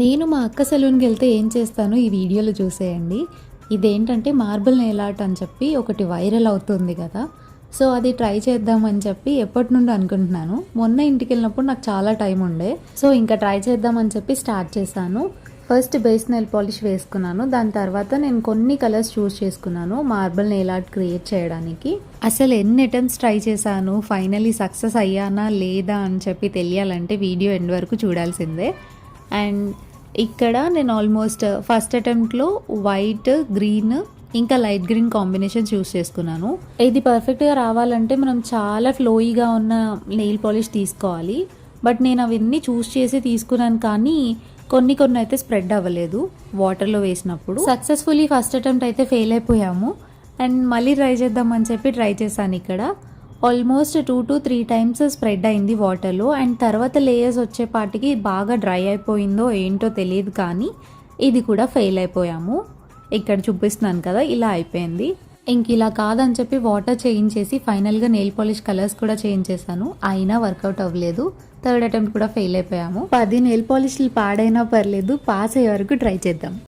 నేను మా అక్క సెలూన్‌కి వెళ్తే ఏం చేస్తానో ఈ వీడియోలో చూసేయండి. ఇదేంటంటే మార్బుల్ నెయిల్ ఆర్ట్ అని చెప్పి ఒకటి వైరల్ అవుతుంది కదా! సో, అది ట్రై చేద్దామని చెప్పి ఎప్పటినుండో అనుకుంటున్నాను. మొన్న ఇంటికెళ్ళినప్పుడు నాకు చాలా టైం ఉండే. సో, ఇంకా ట్రై చేద్దామని చెప్పి స్టార్ట్ చేశాను. ఫస్ట్ బేస్ నెయిల్ పాలిష్ వేసుకున్నాను. దాని తర్వాత నేను కొన్ని కలర్స్ చూస్ చేసుకున్నాను మార్బుల్ నెయిల్ ఆర్ట్ క్రియేట్ చేయడానికి. అసలు ఎన్ని అటెంప్ట్స్ ట్రై చేశాను, ఫైనల్లీ సక్సెస్ అయ్యానా లేదా అని చెప్పి తెలియాలంటే వీడియో ఎండ్ వరకు చూడాల్సిందే. అండ్ ఇక్కడ నేను ఆల్మోస్ట్ ఫస్ట్ అటెంప్ట్లో వైట్, గ్రీన్ ఇంకా లైట్ గ్రీన్ కాంబినేషన్ చూస్ చేసుకున్నాను. ఇది పర్ఫెక్ట్గా రావాలంటే మనం చాలా ఫ్లోయిగా ఉన్న నెయిల్ పాలిష్ తీసుకోవాలి. బట్ నేను అవన్నీ చూస్ చేసి తీసుకున్నాను, కానీ కొన్ని అయితే స్ప్రెడ్ అవ్వలేదు వాటర్లో వేసినప్పుడు. సక్సెస్ఫుల్లీ ఫస్ట్ అటెంప్ట్ అయితే ఫెయిల్ అయిపోయాము. అండ్ మళ్ళీ ట్రై చేద్దామని చెప్పి ట్రై చేశాను. ఇక్కడ ఆల్మోస్ట్ 2 to 3 టైమ్స్ స్ప్రెడ్ అయింది వాటర్లో. అండ్ తర్వాత లేయర్స్ వచ్చేపాటికి బాగా డ్రై అయిపోయిందో ఏంటో తెలియదు, కానీ ఇది కూడా ఫెయిల్ అయిపోయాము. ఇక్కడ చూపిస్తున్నాను కదా, ఇలా అయిపోయింది. ఇంక ఇలా కాదని చెప్పి వాటర్ చేంజ్ చేసి ఫైనల్గా నెయిల్ పాలిష్ కలర్స్ కూడా చేంజ్ చేశాను. అయినా వర్కౌట్ అవ్వలేదు. థర్డ్ అటెంప్ట్ కూడా ఫెయిల్ అయిపోయాము. 10 నెయిల్ పాలిష్లు పాడైనా పర్లేదు, పాస్ అయ్యే వరకు ట్రై చేద్దాం.